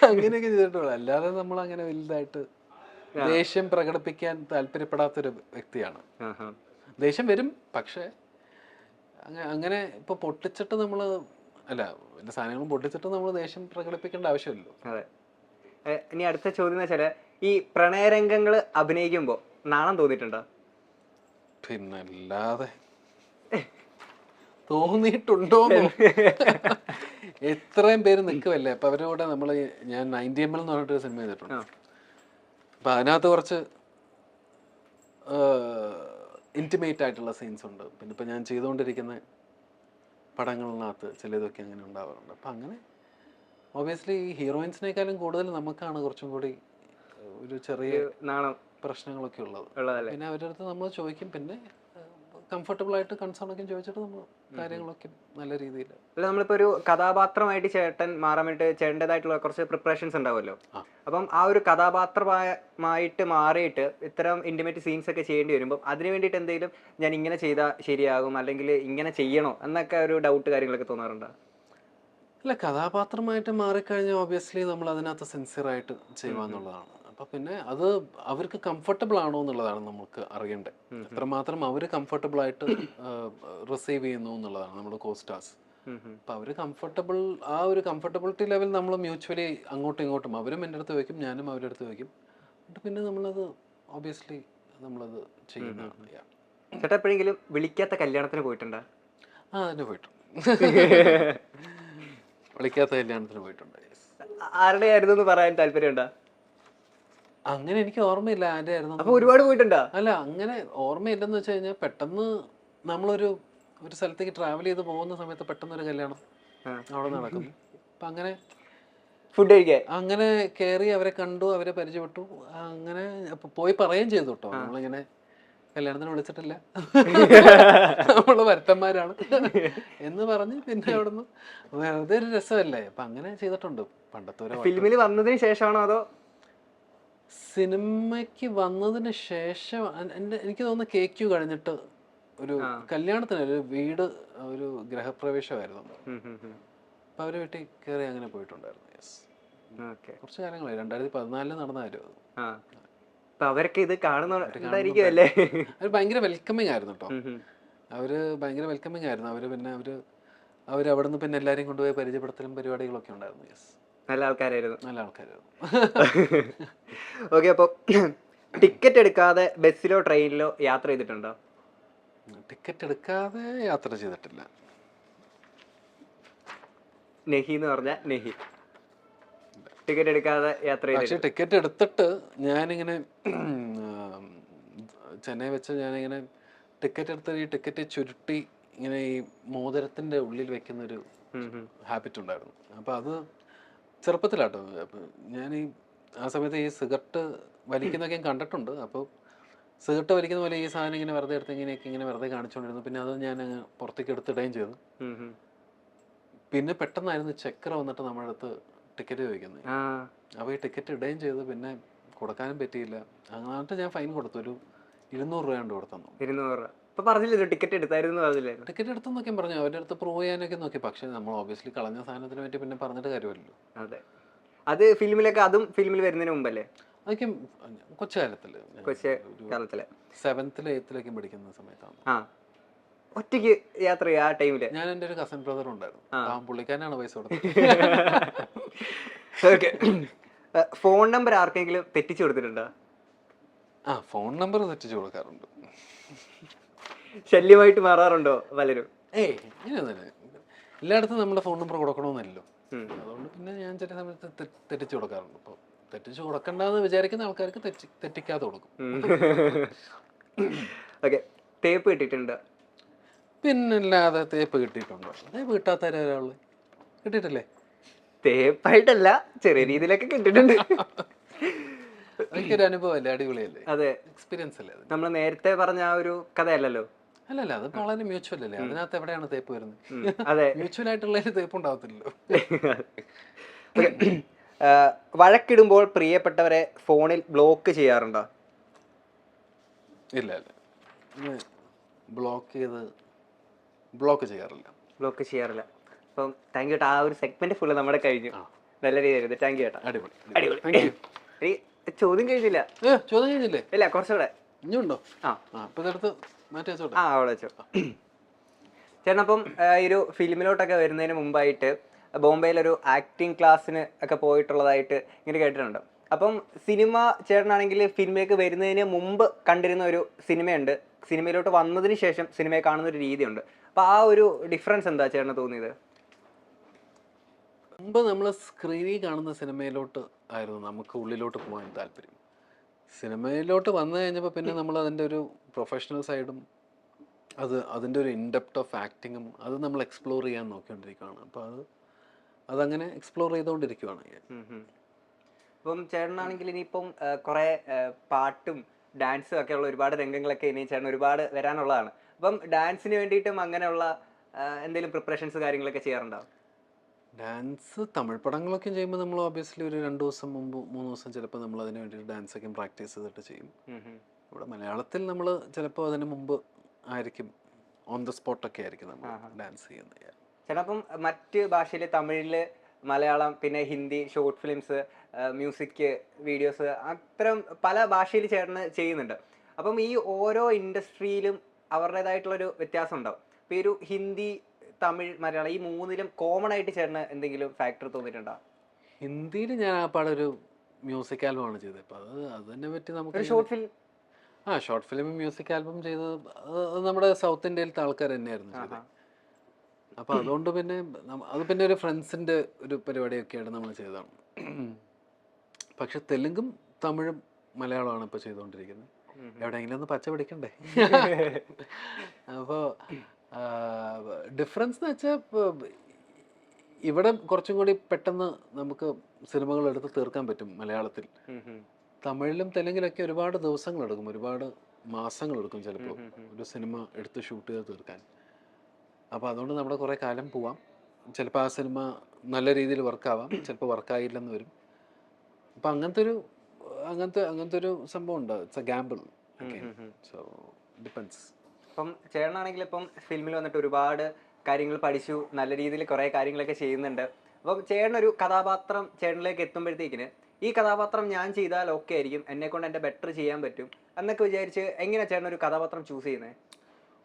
S1: അങ്ങനെയൊക്കെ ചെയ്തിട്ടുള്ളൂ. അല്ലാതെ നമ്മൾ അങ്ങനെ വലുതായിട്ട് ദേഷ്യം പ്രകടിപ്പിക്കാൻ താല്പര്യപ്പെടാത്തൊരു വ്യക്തിയാണ്. ദേഷ്യം വരും, പക്ഷെ അങ്ങനെ ഇപ്പൊ പൊട്ടിച്ചിട്ട് നമ്മള് അല്ല എല്ലാ സാധനങ്ങളും പൊട്ടിച്ചിട്ട് നമ്മൾ ദേഷ്യം പ്രകടിപ്പിക്കേണ്ട ആവശ്യമില്ലല്ലോ.
S3: അതെ. ഇനി അടുത്ത ചോദ്യം എന്ന് വെച്ചാല്, ഈ പ്രണയരംഗങ്ങള് അഭിനയിക്കുമ്പോ നാണം തോന്നിയിട്ടുണ്ടോ?
S1: പിന്നല്ലാതെ തോന്നിയിട്ടുണ്ടോന്നോ? എത്രയും പേര് നിൽക്കുമല്ലേ. അപ്പൊ അവരുടെ കൂടെ നമ്മള് ഞാൻ 90ml എന്ന് പറഞ്ഞിട്ടൊരു സിനിമ ചെയ്തിട്ടുണ്ട്. അപ്പൊ അതിനകത്ത് കുറച്ച് ഇന്റിമേറ്റ് ആയിട്ടുള്ള സീൻസ് ഉണ്ട്. പിന്നെ ഇപ്പൊ ഞാൻ ചെയ്തുകൊണ്ടിരിക്കുന്ന പടങ്ങളിനകത്ത് ചിലതൊക്കെ അങ്ങനെ ഉണ്ടാവാറുണ്ട്. അപ്പം അങ്ങനെ ഒബിയസ്ലി ഹീറോയിൻസിനേക്കാളും കൂടുതൽ നമുക്കാണ് കുറച്ചും കൂടി ഒരു ചെറിയ
S3: നാണം
S1: പ്രശ്നങ്ങളൊക്കെ ഉള്ളത്. പിന്നെ അവരുടെ അടുത്ത് നമ്മൾ ചോദിക്കും, പിന്നെ കംഫർട്ടബിൾ ആയിട്ട് കൺസേൺ ഒക്കെ ചോദിച്ചിട്ട് നമ്മൾ കാര്യങ്ങളൊക്കെ നല്ല രീതിയിൽ.
S3: അല്ല, നമ്മളിപ്പോ ഒരു കഥാപാത്രമായിട്ട് ചേട്ടൻ മാറാൻ വേണ്ടി ചേട്ടൻ്റെതായിട്ടുള്ള കുറച്ച് പ്രിപ്പറേഷൻസ് ഉണ്ടാവുമല്ലോ. അപ്പം ആ ഒരു കഥാപാത്രമായിട്ട് മാറിയിട്ട് ഇത്തരം ഇന്റിമേറ്റ് സീൻസ് ഒക്കെ ചെയ്യേണ്ടി വരുമ്പോൾ അതിന് വേണ്ടിയിട്ട് എന്തെങ്കിലും ഞാൻ ഇങ്ങനെ ചെയ്താൽ ശരിയാകും, അല്ലെങ്കിൽ ഇങ്ങനെ ചെയ്യണോ എന്നൊക്കെ ഒരു ഡൗട്ട് കാര്യങ്ങളൊക്കെ തോന്നാറുണ്ടോ?
S1: അല്ല, കഥാപാത്രമായിട്ട് മാറിക്കഴിഞ്ഞാൽ ഒബിയസ്ലി നമ്മൾ അതിനകത്ത് സിൻസിയറായിട്ട് ചെയ്യുക. അപ്പം പിന്നെ അത് അവർക്ക് കംഫർട്ടബിൾ ആണോ എന്നുള്ളതാണ് നമുക്ക് അറിയേണ്ടത്. എത്രമാത്രം അവർ കംഫർട്ടബിൾ ആയിട്ട് റിസീവ് ചെയ്യുന്നു എന്നുള്ളതാണ് നമ്മുടെ കോസ്റ്റാർസ്. അപ്പം അവർ കംഫർട്ടബിൾ, ആ ഒരു കംഫർട്ടബിലിറ്റി ലെവൽ നമ്മൾ മ്യൂച്വലി അങ്ങോട്ടും ഇങ്ങോട്ടും, അവരും എൻ്റെ അടുത്ത് വയ്ക്കും, ഞാനും അവരുടെ അടുത്ത് വയ്ക്കും. എന്നിട്ട് പിന്നെ നമ്മളത് ഒബിയസ്ലി നമ്മളത് ചെയ്യുന്നതാണ്.
S3: ചേട്ടാ എപ്പോഴെങ്കിലും വിളിക്കാത്ത കല്യാണത്തിന് പോയിട്ടുണ്ടോ?
S1: അതിന് പോയിട്ടുണ്ട്. വിളിക്കാത്ത കല്യാണത്തിന് പോയിട്ടുണ്ട്.
S3: ആരുടെ ആയിരുന്നു പറയാൻ താല്പര്യമുണ്ടോ?
S1: അങ്ങനെ എനിക്ക് ഓർമ്മയില്ല ആരുടെ ആയിരുന്നു.
S3: അപ്പൊ ഒരുപാട് പോയിട്ടുണ്ടോ?
S1: അല്ല, അങ്ങനെ ഓർമ്മയില്ലെന്ന് വെച്ച് കഴിഞ്ഞാൽ പെട്ടെന്ന് നമ്മളൊരു സ്ഥലത്തേക്ക് ട്രാവൽ ചെയ്ത് പോകുന്ന സമയത്ത് പെട്ടെന്നൊരു കല്യാണം അവിടെ നടക്കുന്നു. അപ്പൊ അങ്ങനെ
S3: ഫുഡ് കഴിക്കാൻ
S1: അങ്ങനെ കയറി അവരെ കണ്ടു, അവരെ പരിചയപ്പെട്ടു. അങ്ങനെ പോയി പറയുകയും ചെയ്തു കേട്ടോ, നമ്മളിങ്ങനെ കല്യാണത്തിന് വിളിച്ചിട്ടില്ല, നമ്മള് വരുത്തന്മാരാണ് എന്ന് പറഞ്ഞ് പിന്നെ അവിടുന്ന് വെറുതെ ഒരു രസമല്ലേ. അപ്പൊ അങ്ങനെ ചെയ്തിട്ടുണ്ട്. പണ്ടത്തെ
S3: ഫിലിമിൽ വന്നതിന് ശേഷമാണോ അതോ
S1: സിനിമയ്ക്ക് വന്നതിന് ശേഷം? എനിക്ക് തോന്നുന്നു KQ കഴിഞ്ഞിട്ട് ഒരു കല്യാണത്തിന് ഒരു വീട്, ഒരു ഗൃഹപ്രവേശമായിരുന്നു. അപ്പൊ അവര് വീട്ടിൽ കയറി അങ്ങനെ പോയിട്ടുണ്ടായിരുന്നു. കുറച്ച് കാലങ്ങളായി, 2014 നടന്നായിരുന്നു.
S3: അവരൊക്കെ ഇത് കാണുന്നതായിരിക്കുമല്ലേ?
S1: അവര് ഭയങ്കര വെൽക്കമിങ് ആയിരുന്നു കേട്ടോ. അവര് ഭയങ്കര വെൽക്കമിങ് ആയിരുന്നു. അവര് പിന്നെ അവര് അവിടെ നിന്ന് പിന്നെ എല്ലാരെയും കൊണ്ടുപോയി പരിചയപ്പെടുത്തലും പരിപാടികളൊക്കെ ഉണ്ടായിരുന്നു.
S3: നല്ല ആൾക്കാരായിരുന്നു.
S1: നല്ല ആൾക്കാരായിരുന്നു.
S3: ഓക്കെ. അപ്പോൾ ടിക്കറ്റ് എടുക്കാതെ ബസ്സിലോ ട്രെയിനിലോ യാത്ര ചെയ്തിട്ടുണ്ടോ?
S1: ടിക്കറ്റ് എടുക്കാതെ യാത്ര ചെയ്തിട്ടില്ല.
S3: നെഹി എന്ന് പറഞ്ഞ നെഹി ടിക്കറ്റ് എടുക്കാതെ യാത്ര ചെയ്തു.
S1: പക്ഷെ ടിക്കറ്റ് എടുത്തിട്ട് ഞാനിങ്ങനെ ചെന്നൈ വെച്ച് ഞാനിങ്ങനെ ടിക്കറ്റ് എടുത്ത് ഈ ടിക്കറ്റ് ചുരുട്ടി ഇങ്ങനെ ഈ മോതിരത്തിന്റെ ഉള്ളിൽ വെക്കുന്നൊരു ഹാബിറ്റ് ഉണ്ടായിരുന്നു. അപ്പൊ അത് ചെറുപ്പത്തിലാട്ടോ. ഞാൻ ആ സമയത്ത് ഈ സിഗരറ്റ് വലിക്കുന്നൊക്കെ ഞാൻ കണ്ടിട്ടുണ്ട്. അപ്പോൾ സിഗരറ്റ് വലിക്കുന്ന പോലെ ഈ സാധനം ഇങ്ങനെ വെറുതെ എടുത്ത് ഇങ്ങനെ വെറുതെ കാണിച്ചുകൊണ്ടിരുന്നു. പിന്നെ അത് ഞാൻ പുറത്തേക്ക് എടുത്തിടുകയും ചെയ്തു. പിന്നെ പെട്ടെന്നായിരുന്നു ചക്കര വന്നിട്ട് നമ്മുടെ അടുത്ത് ടിക്കറ്റ് ചോദിക്കുന്നത്. അപ്പോൾ ഈ ടിക്കറ്റ് ഇടുകയും ചെയ്തു. പിന്നെ കൊടുക്കാനും പറ്റിയില്ല. അങ്ങനത്തെ ഞാൻ ഫൈൻ കൊടുത്തു. ഒരു 200 രൂപ കൊണ്ട് കൊടുത്തു.
S3: 200 രൂപ. പറഞ്ഞില്ലേ ടിക്കറ്റ് എടുത്തായിരുന്നു?
S1: ടിക്കറ്റ് എടുത്തെന്നൊക്കെ പറഞ്ഞു. അവരുടെ അടുത്ത് പ്രൂവ് ചെയ്യാനൊക്കെ നോക്കി. പക്ഷെ നമ്മൾ ഓബിയസ്ലി കളഞ്ഞ സാധനത്തിന് പറ്റി പിന്നെ പറഞ്ഞിട്ട് കാര്യമല്ലോ.
S3: അതെ. അത് ഫിലിമിലൊക്കെ, അതും ഫിലിമിൽ വരുന്നതിന് മുമ്പല്ലേ?
S1: അതൊക്കെ കൊച്ചു കാലത്തില്
S3: 7th
S1: 8th പഠിക്കുന്ന സമയത്താണ്.
S3: ഒറ്റയ്ക്ക് യാത്ര ചെയ്യാ ആ ടൈമില്?
S1: ഞാൻ എൻ്റെ ഒരു കസിൻ ബ്രദർ ഉണ്ടായിരുന്നു. പുള്ളിക്കാരനാണ് പൈസ കൊടുത്തത്.
S3: ഓക്കെ. ഫോൺ നമ്പർ ആർക്കെങ്കിലും തെറ്റിച്ചു കൊടുത്തിട്ടുണ്ടോ?
S1: ഫോൺ നമ്പർ തെറ്റിച്ചു കൊടുക്കാറുണ്ട്.
S3: ശല്യമായിട്ട് മാറാറുണ്ടോ പലരും?
S1: ഇങ്ങനെ എല്ലായിടത്തും നമ്മുടെ ഫോൺ നമ്പർ കൊടുക്കണമെന്നല്ലോ. അതുകൊണ്ട് പിന്നെ ഞാൻ ചില സമയത്ത് തെറ്റിച്ചു കൊടുക്കാറുണ്ട്. അപ്പോൾ തെറ്റിച്ചു കൊടുക്കണ്ടെന്ന് വിചാരിക്കുന്ന ആൾക്കാർക്ക് തെറ്റിക്കാതെ കൊടുക്കും.
S3: ഓക്കെ. തേപ്പ് കിട്ടിയിട്ടുണ്ട്?
S1: പിന്നല്ലാതെ തേപ്പ് കിട്ടിയിട്ടുണ്ടോ? തേപ്പ് കിട്ടാത്തവരൊരാള് കിട്ടിയിട്ടില്ലേ?
S3: തേപ്പായിട്ടല്ല, ചെറിയ രീതിയിലൊക്കെ കിട്ടിയിട്ടുണ്ട്.
S1: അതൊക്കെ അനുഭവമല്ലേ? അടിപൊളിയല്ലേ?
S3: അതെ,
S1: എക്സ്പീരിയൻസ് അല്ലേ?
S3: നമ്മൾ നേരത്തെ പറഞ്ഞ ആ ഒരു കഥയല്ലല്ലോ.
S1: അല്ലല്ല, അത് വളരെ മ്യൂച്വൽ അല്ലേ? അതിനകത്ത് എവിടെയാണ് തേപ്പ് വരുന്നത്?
S3: അതെ,
S1: മ്യൂച്വൽ ആയിട്ടുള്ളതിൽ തേപ്പ് ഉണ്ടാവത്തില്ലല്ലോ.
S3: വഴക്കിടുമ്പോൾ പ്രിയപ്പെട്ടവരെ ഫോണിൽ ബ്ലോക്ക്
S1: ബ്ലോക്ക് ചെയ്യാറില്ല.
S3: അപ്പം താങ്ക് യു ചേട്ടാ. ആ ഒരു സെഗ്മെന്റ് ഫുള്ള് നമ്മുടെ കഴിഞ്ഞു. നല്ല രീതിയായിരുന്നു. താങ്ക് യു ചേട്ടാ.
S1: അടിപൊളി.
S3: അടിപൊളി. ചോദ്യം കഴിഞ്ഞില്ല.
S1: ചോദ്യം കഴിഞ്ഞില്ലേ?
S3: ഇല്ല, കുറച്ചുകൂടെ
S1: ഇനിയുണ്ടോ? അപ്പൊ ഇതെടുത്ത് മാറ്റി വെച്ചോട്ടെ.
S3: അവിടെ വെച്ചോ ചേട്ടൻ. അപ്പം ഈ ഒരു ഫിലിമിലോട്ടൊക്കെ വരുന്നതിന് മുമ്പായിട്ട് ബോംബെയിലൊരു ആക്ടിങ് ക്ലാസ്സിന് ഒക്കെ പോയിട്ടുള്ളതായിട്ട് ഇങ്ങനെ കേട്ടിട്ടുണ്ട്. അപ്പം സിനിമ ചേട്ടനാണെങ്കിൽ ഫിലിമിലേക്ക് വരുന്നതിന് മുമ്പ് കണ്ടിരുന്ന ഒരു സിനിമയുണ്ട്, സിനിമയിലോട്ട് വന്നതിന് ശേഷം സിനിമയെ കാണുന്ന ഒരു രീതിയുണ്ട്. അപ്പൊ ആ ഒരു ഡിഫറൻസ് എന്താ ചേട്ടന് തോന്നിയത്?
S1: മുമ്പ് നമ്മൾ സ്ക്രീനിൽ കാണുന്ന സിനിമയിലോട്ട് ആയിരുന്നു നമുക്ക് ഉള്ളിലോട്ട് പോകാൻ താല്പര്യം. സിനിമയിലോട്ട് വന്നു കഴിഞ്ഞപ്പോൾ പിന്നെ നമ്മൾ അതിൻ്റെ ഒരു പ്രൊഫഷണൽ സൈഡും അതിൻ്റെ ഒരു ഇൻഡെപ്ത് ഓഫ് ആക്ടിങ്ങും അത് നമ്മൾ എക്സ്പ്ലോർ ചെയ്യാൻ നോക്കിക്കൊണ്ടിരിക്കുകയാണ്. അപ്പോൾ അതങ്ങനെ എക്സ്പ്ലോർ ചെയ്തുകൊണ്ടിരിക്കുകയാണ്.
S3: അപ്പം ചേട്ടനാണെങ്കിൽ ഇനിയിപ്പം കുറേ പാട്ടും ഡാൻസും ഒക്കെ ഉള്ള ഒരുപാട് രംഗങ്ങളൊക്കെ ഇനി ചേട്ടൻ ഒരുപാട് വരാനുള്ളതാണ്. അപ്പം ഡാൻസിന് വേണ്ടിയിട്ടും അങ്ങനെയുള്ള എന്തെങ്കിലും പ്രിപ്പറേഷൻസ് കാര്യങ്ങളൊക്കെ ചെയ്യാറുണ്ടാവും?
S1: ഡാൻസ് തമിഴ് പടങ്ങളൊക്കെ ചെയ്യുമ്പോൾ നമ്മൾ ഒബ്വിയസ്ലി ഒരു 2 ദിവസം മുമ്പ് 3 ദിവസം ചിലപ്പോൾ നമ്മൾ അതിന് വേണ്ടിയിട്ട് ഡാൻസൊക്കെ പ്രാക്ടീസ് ചെയ്തിട്ട് ചെയ്യും. ഇവിടെ മലയാളത്തിൽ നമ്മൾ ചിലപ്പോൾ അതിന് മുമ്പ് ആയിരിക്കും, ഓൺ ദ സ്പോട്ടൊക്കെ ആയിരിക്കും നമ്മൾ ഡാൻസ് ചെയ്യുന്നത്.
S3: ചേട്ടാ, അപ്പം മറ്റ് ഭാഷയിൽ തമിഴിൽ, മലയാളം, പിന്നെ Hindi, short films, music videos, അത്തരം പല ഭാഷയിൽ ചേട്ടന് ചെയ്യുന്നുണ്ട്. അപ്പം ഈ ഓരോ ഇൻഡസ്ട്രിയിലും അവരുടേതായിട്ടുള്ളൊരു വ്യത്യാസം ഉണ്ടാവും. ഇപ്പോൾ ഈ ഒരു ഹിന്ദി, തമിഴ്, മലയാളം ഈ മൂന്നിലും കോമൺ ആയിട്ട് ചേട്ടന് എന്തെങ്കിലും ഫാക്ടർ തോന്നിയിട്ടുണ്ടോ?
S1: ഹിന്ദിയിൽ ഞാൻ ആ പാടൊരു മ്യൂസിക് ആൽബമാണ് ചെയ്തത്. അപ്പോൾ അതിനെ പറ്റി നമുക്ക്
S3: short film
S1: short film music album ചെയ്തത് അത് നമ്മുടെ സൗത്ത് ഇന്ത്യയിലത്തെ ആൾക്കാർ തന്നെയായിരുന്നു ചെയ്തത്. അപ്പോൾ അതുകൊണ്ട് പിന്നെ അത് പിന്നെ ഒരു ഫ്രണ്ട്സിൻ്റെ ഒരു പരിപാടിയൊക്കെയാണ് നമ്മൾ ചെയ്തതാണ്. പക്ഷെ തെലുങ്കും തമിഴും മലയാളമാണ് ഇപ്പോൾ ചെയ്തുകൊണ്ടിരിക്കുന്നത്. എവിടെയെങ്കിലും ഒന്ന് പച്ച പിടിക്കണ്ടേ? അപ്പോൾ ഡിഫറൻസ് എന്ന് വെച്ചാൽ ഇവിടെ കുറച്ചും കൂടി പെട്ടെന്ന് നമുക്ക് സിനിമകൾ എടുത്ത് തീർക്കാൻ പറ്റും മലയാളത്തിൽ. തമിഴിലും തെലുങ്കിലൊക്കെ ഒരുപാട് ദിവസങ്ങളെടുക്കും, ഒരുപാട് മാസങ്ങളെടുക്കും ചിലപ്പോൾ ഒരു സിനിമ എടുത്ത് ഷൂട്ട് ചെയ്ത് തീർക്കാൻ. അപ്പോൾ അതുകൊണ്ട് നമ്മുടെ കുറേ കാലം പോവാം. ചിലപ്പോൾ ആ സിനിമ നല്ല രീതിയിൽ വർക്കാവാം, ചിലപ്പോൾ വർക്കായില്ലെന്ന് വരും. അപ്പം അങ്ങനത്തെ ഒരു സംഭവം ഉണ്ട്. It's A Gamble. So depends.
S3: ഇപ്പം ചേട്ടനാണെങ്കിൽ ഇപ്പം ഫിലിമിൽ വന്നിട്ട് ഒരുപാട് കാര്യങ്ങൾ പഠിച്ചു, നല്ല രീതിയിൽ കുറേ കാര്യങ്ങളൊക്കെ ചെയ്യുന്നുണ്ട്. അപ്പം ചേട്ടനൊരു കഥാപാത്രം ചേട്ടനിലേക്ക് എത്തുമ്പോഴത്തേക്കിന് ഈ കഥാപാത്രം ഞാൻ ചെയ്താൽ ഓക്കെ ആയിരിക്കും, എന്നെക്കൊണ്ട് എൻ്റെ ബെറ്റർ ചെയ്യാൻ പറ്റും എന്നൊക്കെ വിചാരിച്ച് എങ്ങനെയാണ് ചേട്ടനൊരു കഥാപാത്രം ചൂസ് ചെയ്യുന്നത്?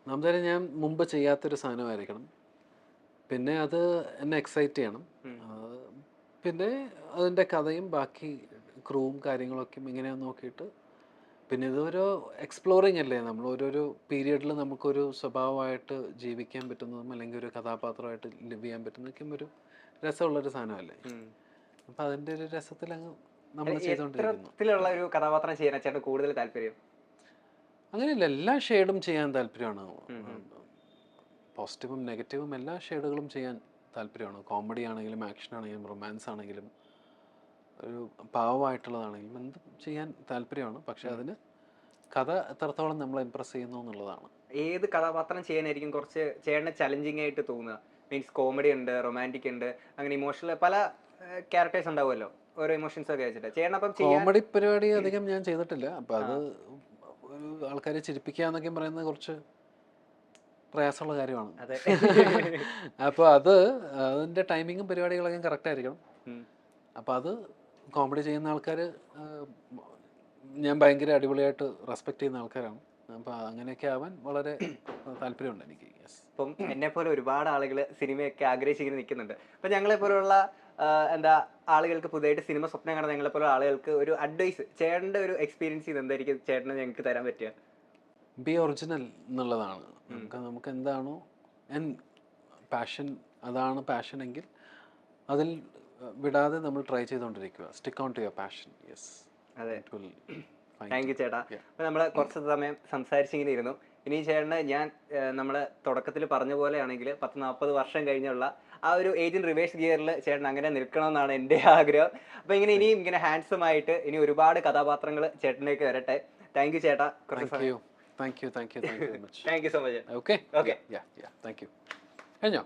S1: നമുക്കറിയാം, ഞാൻ മുമ്പ് ചെയ്യാത്തൊരു സാധനമായിരിക്കണം, പിന്നെ അത് എന്നെ എക്സൈറ്റ് ചെയ്യണം, പിന്നെ അതിൻ്റെ കഥയും ബാക്കി ക്രൂവും കാര്യങ്ങളൊക്കെ ഇങ്ങനെയാണ് നോക്കിയിട്ട്. പിന്നെ ഇതൊരു എക്സ്പ്ലോറിങ് അല്ലേ, നമ്മൾ ഓരോരോ പീരിയഡിൽ നമുക്കൊരു സ്വഭാവമായിട്ട് ജീവിക്കാൻ പറ്റുന്നതും അല്ലെങ്കിൽ ഒരു കഥാപാത്രമായിട്ട് ലിവ് ചെയ്യാൻ പറ്റുന്നതൊക്കെയും ഒരു രസമുള്ളൊരു സാധനമല്ലേ. അപ്പം അതിൻ്റെ ഒരു രസത്തിൽ അങ്ങ് നമ്മൾ ചെയ്തുകൊണ്ടിരിക്കുന്നു.
S3: ഒരു കഥാപാത്രം ചെയ്യാൻ ചേട്ടൻ കൂടുതൽ താല്പര്യം?
S1: അങ്ങനെയല്ല, എല്ലാ ഷെയ്ഡും ചെയ്യാൻ താല്പര്യമാണ്. പോസിറ്റീവും നെഗറ്റീവും എല്ലാ ഷെയ്ഡുകളും ചെയ്യാൻ താല്പര്യമാണ്. കോമഡി ആണെങ്കിലും ആക്ഷൻ ആണെങ്കിലും റൊമാൻസ് ആണെങ്കിലും ഒരു പാവമായിട്ടുള്ളതാണെങ്കിലും എന്തും ചെയ്യാൻ താല്പര്യമാണ്. പക്ഷെ അതിന് കഥ എത്രത്തോളം നമ്മളെ ഇമ്പ്രസ് ചെയ്യുന്നു എന്നുള്ളതാണ്.
S3: ഏത് കഥാപാത്രം ചെയ്യാനായിരിക്കും കുറച്ച് ചേട്ടന് ചലഞ്ചിങ് ആയിട്ട് തോന്നുക? മീൻസ് കോമഡി ഉണ്ട്, റൊമാൻറ്റിക് ഉണ്ട്, അങ്ങനെ ഇമോഷണൽ പല ക്യാരക്ടേഴ്സ് ഉണ്ടാവുമല്ലോ, ഓരോ ഇമോഷൻസ് ഒക്കെ വെച്ചിട്ട്. ചേട്ടൻ അപ്പം
S1: കോമഡി പരിപാടി അധികം ഞാൻ ചെയ്തിട്ടില്ല. അപ്പം അത് ഒരു ആൾക്കാരെ ചിരിപ്പിക്കുക എന്നൊക്കെ പറയുന്നത് കുറച്ച് പ്രയാസമുള്ള കാര്യമാണ്. അപ്പോൾ അതിൻ്റെ ടൈമിങ്ങും പരിപാടികളൊക്കെ കറക്റ്റ് ആയിരിക്കണം. അപ്പോൾ അത് കോമഡി ചെയ്യുന്ന ആൾക്കാർ ഞാൻ ഭയങ്കര അടിപൊളിയായിട്ട് റെസ്പെക്ട് ചെയ്യുന്ന ആൾക്കാരാണ്. അപ്പോൾ അങ്ങനെയൊക്കെ ആവാൻ വളരെ താല്പര്യമുണ്ട് എനിക്ക്.
S3: ഇപ്പം എന്നെപ്പോലെ ഒരുപാട് ആളുകൾ സിനിമയൊക്കെ ആഗ്രഹിച്ചിങ്ങനെ നിൽക്കുന്നുണ്ട്. അപ്പം ഞങ്ങളെപ്പോലുള്ള ആളുകൾക്ക് പുതിയതായിട്ട് സിനിമ സ്വപ്നം കാണുന്ന ഞങ്ങളെപ്പോലെ ആളുകൾക്ക് ഒരു അഡ്വൈസ്, ചേട്ടൻ്റെ ഒരു എക്സ്പീരിയൻസ് ചെയ്ത് എന്തായിരിക്കും ചേട്ടന് ഞങ്ങൾക്ക് തരാൻ പറ്റുക?
S1: ബി ഒറിജിനൽ എന്നുള്ളതാണ്. നമുക്ക് എന്താണോ പാഷൻ, അതാണ് പാഷൻ എങ്കിൽ അതിൽ വിടാതെ നമ്മൾ ട്രൈ ചെയ്തുകൊണ്ടിരിക്കുക. Stick on to your passion. Yes,
S3: അതെ. താങ്ക് യു ചേട്ടാ. അപ്പോൾ നമ്മൾ കുറച്ച് സമയം സംസാരിച്ചിങ്ങനെ ഇരുന്നു. ഇനി ചേട്ടന് ഞാൻ നമ്മൾ തുടക്കത്തിൽ പറഞ്ഞ പോലെയാണെങ്കിൽ 10-40 വർഷം കഴിഞ്ഞുള്ള ആ ഒരു ഏജിൻ റിവേഴ്സ് ഗിയറിൽ ചേട്ടൻ അങ്ങനെ നിൽക്കണമെന്നാണ് എൻ്റെ ആഗ്രഹം. അപ്പോൾ ഇനിയും ഇങ്ങനെ ഹാൻഡ്സം ആയിട്ട് ഇനി ഒരുപാട് കഥാപാത്രങ്ങൾ ചേട്ടനിലേക്ക് വരട്ടെ. താങ്ക് യു ചേട്ടാ.
S1: Thank you so much.
S3: Okay.
S1: Thank you. കഴിഞ്ഞോ?